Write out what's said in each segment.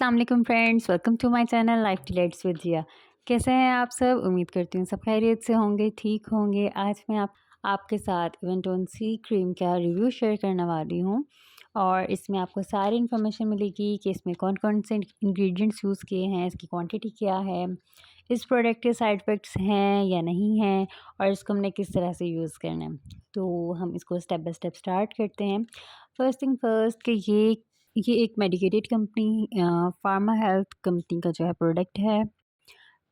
अस्सलाम वालेकुम friends, welcome to my channel life delights with Jiya. कैसे हैं आप सब? उम्मीद करती हूँ सब खैरियत से होंगे, ठीक होंगे। आज मैं आपके साथ इवेंटॉन सी क्रीम का रिव्यू शेयर करने वाली हूँ और इसमें आपको सारी इन्फॉर्मेशन मिलेगी कि इसमें कौन-कौन से इंग्रेडिएंट्स यूज़ किए हैं, इसकी क्वांटिटी क्या है, इस प्रोडक्ट के साइड इफ़ेक्ट्स हैं या नहीं हैं और इसको हमने किस तरह से यूज़ करना है। तो हम इसको स्टेप बाय स्टेप स्टार्ट करते हैं। फर्स्ट थिंग फर्स्ट कि ये एक medicated company pharma health company का जो है प्रोडक्ट है।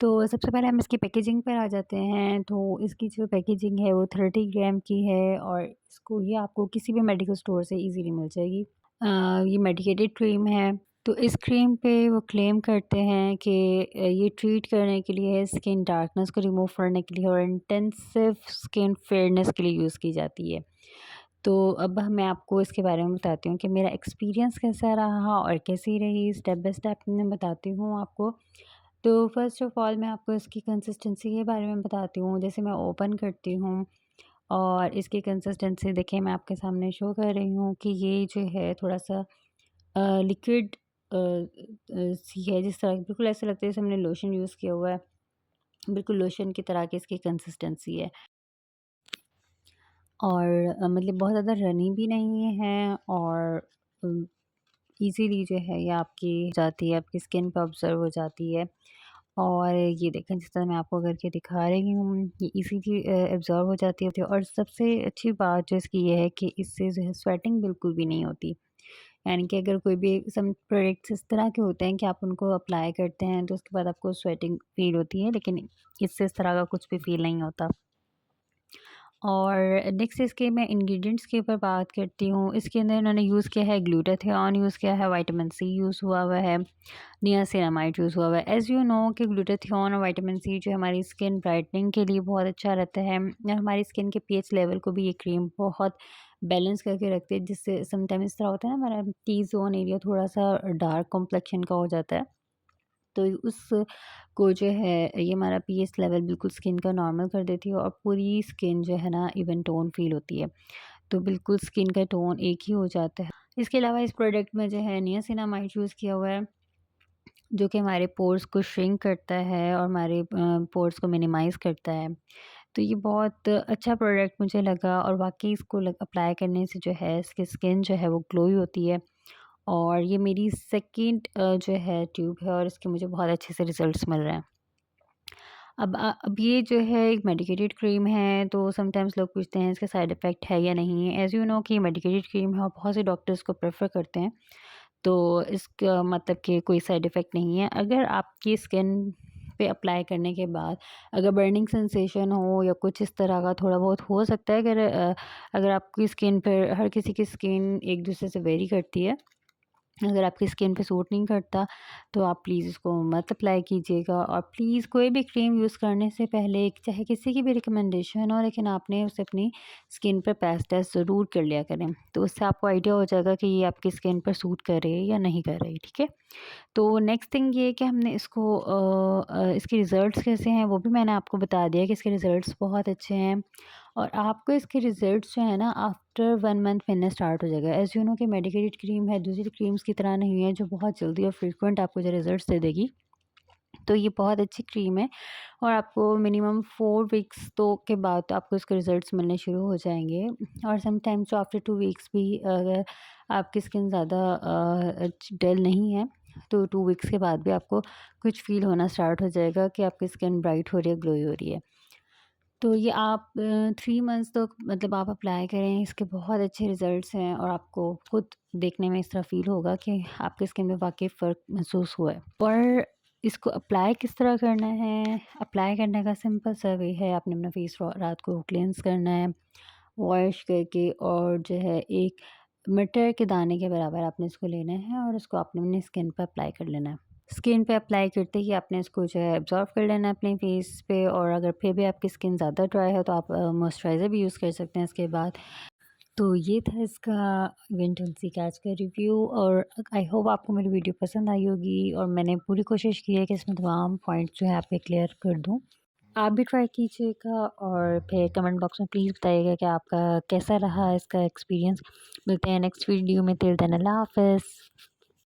तो सबसे पहले हम इसकी पैकेजिंग पर आ जाते हैं। तो इसकी जो पैकेजिंग है वो 30 ग्राम की है और ये आपको किसी भी मेडिकल स्टोर से इजीली मिल जाएगी। ये मेडिकेटेड क्रीम है। तो इस क्रीम पे वो क्लेम करते हैं कि ये ट्रीट करने के लिए है, स्किन डार्कनेस को रिमूव करने के लिए और इंटेंसिव स्किन फेयरनेस के लिए यूज़ की जाती है। तो अब मैं आपको इसके बारे में बताती हूँ कि मेरा एक्सपीरियंस कैसा रहा और कैसी रही, स्टेप बाय स्टेप मैं बताती हूँ आपको। तो फर्स्ट ऑफ़ ऑल मैं आपको इसकी कंसिस्टेंसी के बारे में बताती हूँ। जैसे मैं ओपन करती हूँ और इसकी कंसिस्टेंसी देखिए मैं आपके सामने शो कर रही हूँ कि ये जो है थोड़ा-सा लिक्विड सी है, जिस तरह बिल्कुल ऐसा लगता है जैसे हमने लोशन यूज़ किया हुआ है। बिल्कुल लोशन की तरह की इसकी कंसिस्टेंसी है। और मतलब बहुत ज़्यादा रनी भी नहीं है और इजीली जो है ये आपकी जाती है, आपकी स्किन पे ऑब्ज़र्व हो जाती है। और ये देखें जिस तरह मैं आपको करके दिखा रही हूँ, ये इज़ीली एब्ज़ॉर्ब हो जाती है और सबसे अच्छी बात जो इसकी ये है कि इससे जो है स्वेटिंग बिल्कुल भी नहीं होती। यानी कि अगर कोई भी सम प्रोडक्ट्स इस तरह के होते हैं कि आप उनको अप्लाई करते हैं तो उसके बाद आपको स्वेटिंग फ़ील होती है, लेकिन इससे इस तरह का कुछ भी फ़ील नहीं होता। और नेक्स्ट इसके मैं इंग्रेडिएंट्स के ऊपर बात करती हूँ। इसके अंदर इन्होंने यूज़ किया है ग्लूटाथियोन यूज़ किया है, विटामिन सी यूज़ हुआ हुआ है, नियासिनामाइड यूज़ हुआ हुआ है। एज़ यू नो कि ग्लूटाथियोन और विटामिन सी जो हमारी स्किन ब्राइटनिंग के लिए बहुत अच्छा रहता है और हमारी स्किन के पीएच लेवल को भी ये क्रीम बहुत बैलेंस करके रखती है, जिससे समटाइम इस तरह होता है ना हमारा टी ज़ोन एरिया थोड़ा-सा डार्क कॉम्प्लेक्शन का हो जाता है। तो उसको जो है ये हमारा पीएच लेवल बिल्कुल स्किन का नॉर्मल कर देती है और पूरी स्किन जो है ना इवन टोन फ़ील होती है। तो बिल्कुल स्किन का टोन एक ही हो जाता है। इसके अलावा इस प्रोडक्ट में जो है नियासिनामाइड यूज़ किया हुआ है, जो कि हमारे पोर्स को श्रिंक करता है और हमारे पोर्स को मिनिमाइज़ करता है। तो ये बहुत अच्छा प्रोडक्ट मुझे लगा और वाक़ई इसको अप्लाई करने से जो है इसकी स्किन जो है वो ग्लोई होती है। और ये मेरी सेकंड जो है ट्यूब है और इसके मुझे बहुत अच्छे से रिज़ल्ट्स मिल रहे हैं। अब ये जो है एक मेडिकेटेड क्रीम है, तो समटाइम्स लोग पूछते हैं इसका साइड इफ़ेक्ट है या नहीं है। एज़ यू नो कि मेडिकेटेड क्रीम है और बहुत से डॉक्टर्स इसको प्रेफ़र करते हैं। तो इसका मतलब कि कोई साइड इफ़ेक्ट नहीं है। अगर आपकी स्किन पे अप्लाई करने के बाद अगर बर्निंग सेंसेशन हो या कुछ इस तरह का थोड़ा बहुत हो सकता है, अगर आपकी स्किन पर हर किसी की स्किन एक दूसरे से वेरी करती है। अगर आपकी स्किन पे सूट नहीं करता तो आप प्लीज़ इसको मत अप्लाई कीजिएगा और प्लीज़ कोई भी क्रीम यूज़ करने से पहले चाहे किसी की भी रिकमेंडेशन हो, लेकिन आपने उसे अपनी स्किन पर पैच टेस्ट ज़रूर कर लिया करें। तो उससे आपको आइडिया हो जाएगा कि ये आपकी स्किन पर सूट कर रही है या नहीं कर रही, ठीक है? तो नेक्स्ट थिंग ये है कि हमने इसके रिज़ल्ट्स कैसे हैं वो भी मैंने आपको बता दिया कि इसके रिज़ल्ट्स बहुत अच्छे हैं और आपको इसके रिज़ल्ट्स जो है ना आफ्टर 1 मंथ मिलना स्टार्ट हो जाएगा। एज़ यू नो कि मेडिकेटेड क्रीम है, दूसरी क्रीम्स की तरह नहीं है जो बहुत जल्दी और फ्रीक्वेंट आपको जो रिज़ल्ट्स दे देगी। तो ये बहुत अच्छी क्रीम है और आपको मिनिमम 4 वीक्स तो के बाद तो आपको इसके रिज़ल्ट्स मिलने शुरू हो जाएँगे और समटाइम्स तो आफ्टर 2 वीक्स भी अगर आपकी स्किन ज़्यादा डल नहीं है, तो 2 वीक्स के बाद भी आपको कुछ फ़ील होना स्टार्ट हो जाएगा कि आपकी स्किन ब्राइट हो रही है, ग्लोई हो रही है। तो ये आप 3 मंथ्स तक मतलब आप अप्लाई करें, इसके बहुत अच्छे रिज़ल्ट्स हैं और आपको खुद देखने में इस तरह फ़ील होगा कि आपकी स्किन में वाक़ई फ़र्क महसूस हुआ है। और इसको अप्लाई किस तरह करना है? अप्लाई करने का सिंपल सा वे है, आपने अपना फेस रात को क्लेंज़ करना है, वॉश करके और जो है एक मटर के दाने के बराबर आपने इसको लेना है और इसको आपने अपनी स्किन पे अप्लाई कर लेना है। स्किन पे अप्लाई करते ही आपने इसको जो है एब्ज़ॉर्ब कर लेना है अपने फेस पे और अगर फिर भी आपकी स्किन ज़्यादा ड्राई है तो आप मॉइस्चराइज़र भी यूज़ कर सकते हैं इसके बाद। तो ये था इसका विंटन सी कैच का रिव्यू और आई होप आपको मेरी वीडियो पसंद आई होगी और मैंने पूरी कोशिश की है कि इसमें तमाम पॉइंट्स जो है आपके क्लियर कर दूँ। आप भी ट्राई कीजिएगा और फिर कमेंट बॉक्स में प्लीज़ बताइएगा कि आपका कैसा रहा इसका एक्सपीरियंस। मिलते हैं नेक्स्ट वीडियो में, टिल देन अल्लाह हाफ़िज़।